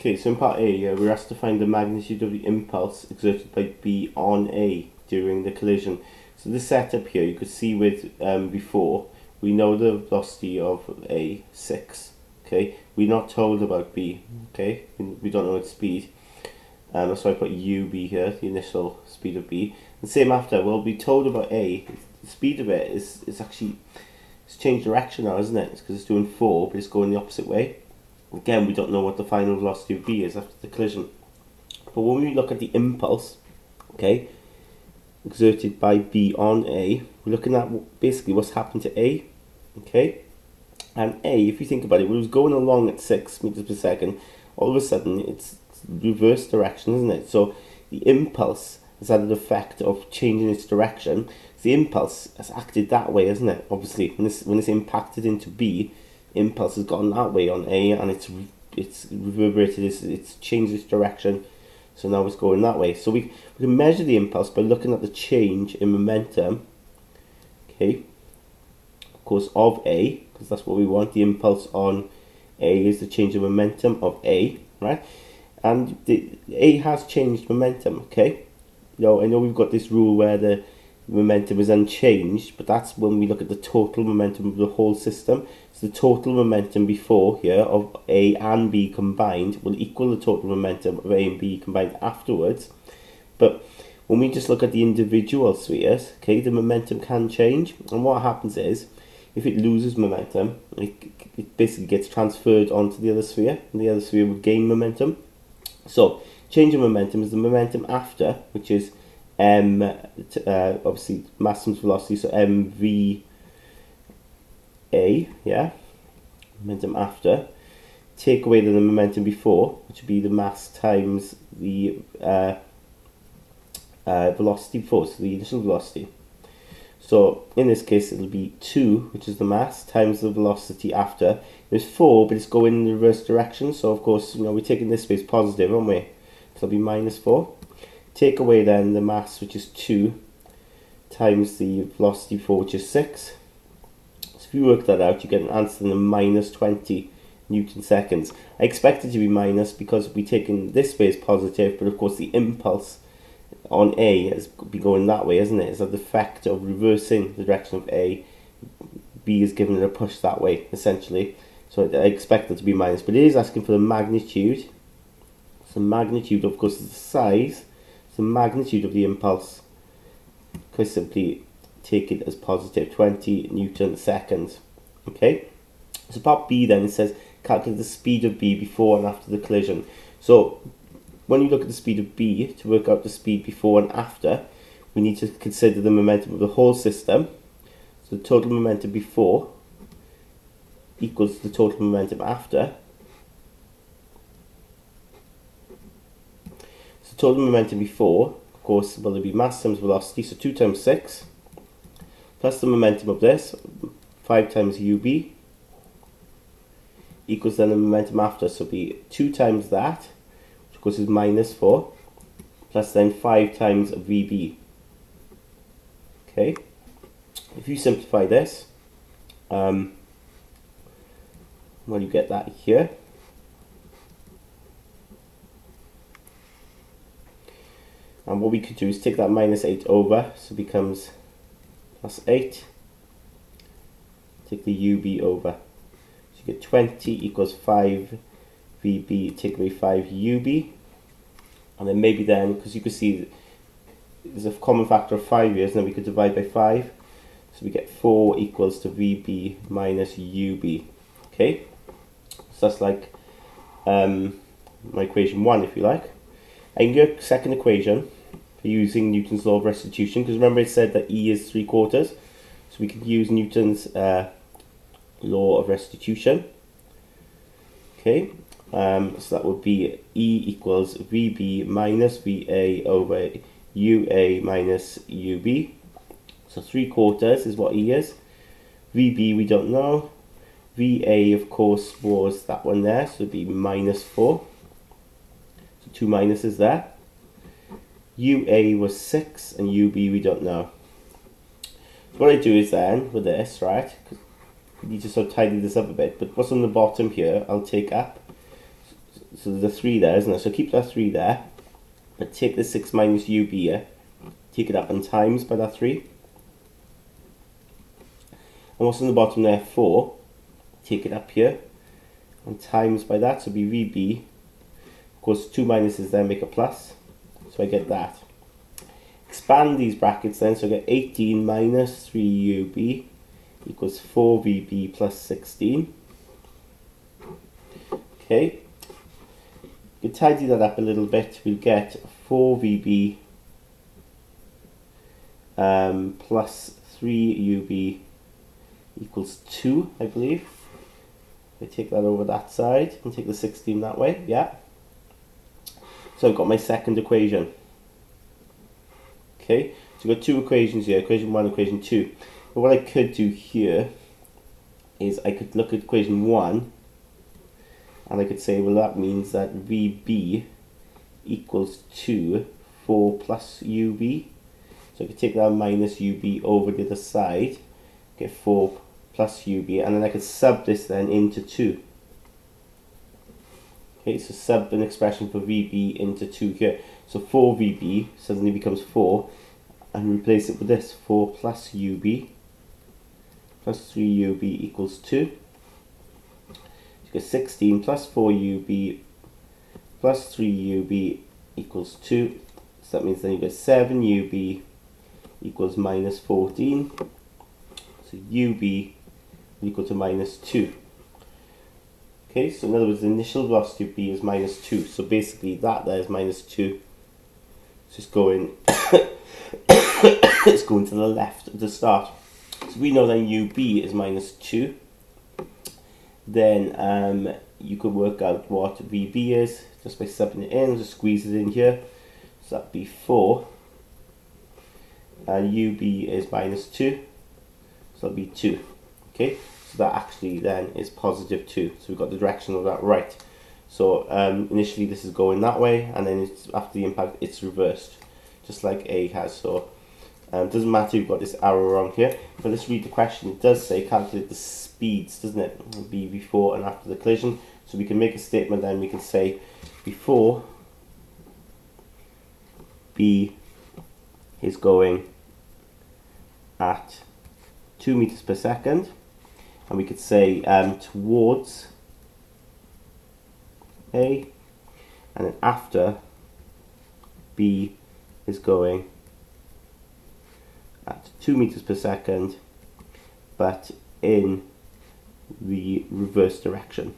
Okay, so in part A, we're asked to find the magnitude of the impulse exerted by B on A during the collision. So this setup here, you could see with before, we know the velocity of A, 6. Okay, we're not told about B. Okay, we don't know its speed. That's why I put UB here, the initial speed of B. And same after, we'll be told about A. The speed of it is actually, it's changed direction now, isn't it? It's because it's doing 4, but it's going the opposite way. Again, we don't know what the final velocity of B is after the collision. But when we look at the impulse, okay, exerted by B on A, we're looking at basically what's happened to A, okay? And A, if you think about it, when it was going along at 6 meters per second, all of a sudden it's reverse direction, isn't it? So the impulse has had an effect of changing its direction. The impulse has acted that way, isn't it? Obviously, when it's impacted into B, impulse has gone that way on A, and it's reverberated, it's changed its direction, so now it's going that way. So we can measure the impulse by looking at the change in momentum, okay, of course, of A, because that's what we want. The impulse on A is the change in momentum of A, right? And A has changed momentum, okay? I know we've got this rule where the momentum is unchanged, but that's when we look at the total momentum of the whole system. So the total momentum before here of A and B combined will equal the total momentum of A and B combined afterwards. But when we just look at the individual spheres, okay, the momentum can change, and what happens is, if it loses momentum, it basically gets transferred onto the other sphere, and the other sphere will gain momentum. So change in momentum is the momentum after, which is obviously mass times velocity, so mv a, yeah, momentum after, take away the momentum before, which would be the mass times the velocity before, so the initial velocity. So in this case it'll be 2, which is the mass, times the velocity after. There's 4, but it's going in the reverse direction, so of course, we're taking this space positive, aren't we? So it'll be minus 4. Take away then the mass, which is 2, times the velocity 4, which is 6. So if you work that out, you get an answer in the minus 20 Newton seconds. I expect it to be minus because we're taking this space positive, but of course the impulse on A has been going that way, isn't it? It's the effect of reversing the direction of A. B is giving it a push that way, essentially. So I expect it to be minus, but it is asking for the magnitude. So magnitude, of course, is the size. So the magnitude of the impulse, I simply take it as positive 20 Newton seconds. Okay. So part B then, it says calculate the speed of B before and after the collision. So when you look at the speed of B, to work out the speed before and after, we need to consider the momentum of the whole system. So the total momentum before equals the total momentum after. So total momentum before, of course, will be mass times velocity, so 2 times 6, plus the momentum of this, 5 times UB, equals then the momentum after, so it'll be 2 times that, which of course is minus 4, plus then 5 times VB. Okay, if you simplify this, well, you get that here. And what we could do is take that minus 8 over, so it becomes plus 8. Take the UB over. So you get 20 equals 5 VB, take away 5 UB. And then maybe then, because you can see there's a common factor of 5 here, and then we could divide by 5. So we get 4 equals to VB minus UB. Okay? So that's like my equation 1, if you like. I can get a second equation for using Newton's law of restitution, because remember it said that E is 3/4, so we could use Newton's law of restitution. Okay, so that would be E equals VB minus VA over UA minus UB. So 3/4 is what E is. VB we don't know. VA of course was that one there, so it'd be minus 4. 2 minuses there. UA was 6 and UB we don't know. So what I do is then with this, right, because we need to sort of tidy this up a bit, but what's on the bottom here I'll take up. So there's a 3 there, isn't there? So keep that 3 there, but take the 6 minus ub here, take it up and times by that 3. And what's on the bottom there? 4. Take it up here and times by that, so it'll be VB. Of course, 2 minuses there make a plus, so I get that. Expand these brackets then, so I get 18 minus 3UB equals 4VB plus 16. Okay, you can tidy that up a little bit. We'll get 4VB plus 3UB equals 2, I believe. I take that over that side and take the 16 that way, yeah. So I've got my second equation. Okay, so we've got 2 equations here, equation 1, equation 2. But what I could do here is I could look at equation 1 and I could say, well, that means that VB equals 2, 4 plus UB. So I could take that minus UB over the other side, get 4 plus UB, and then I could sub this then into 2. Okay, so sub an expression for VB into 2 here. So 4VB suddenly becomes 4, and replace it with this, 4 plus UB plus 3UB equals 2. So you get 16 plus 4UB plus 3UB equals 2. So that means then you get 7UB equals minus 14. So UB equal to minus 2. Okay, so in other words, the initial velocity of B is minus 2. So basically that there is minus 2. It's just going it's going to the left at the start. So we know then UB is minus 2. Then you could work out what VB is just by subbing it in, just squeeze it in here. So that'd be 4. And UB is minus 2. So that'll be 2. Okay, so that actually then is positive 2. So we've got the direction of that right. So initially this is going that way, and then it's, after the impact it's reversed, just like A has. So it doesn't matter if you've got this arrow wrong here. But let's read the question. It does say calculate the speeds, doesn't it? B before and after the collision. So we can make a statement then, we can say before B is going at 2 meters per second. And we could say towards A, and then after B is going at 2 meters per second, but in the reverse direction.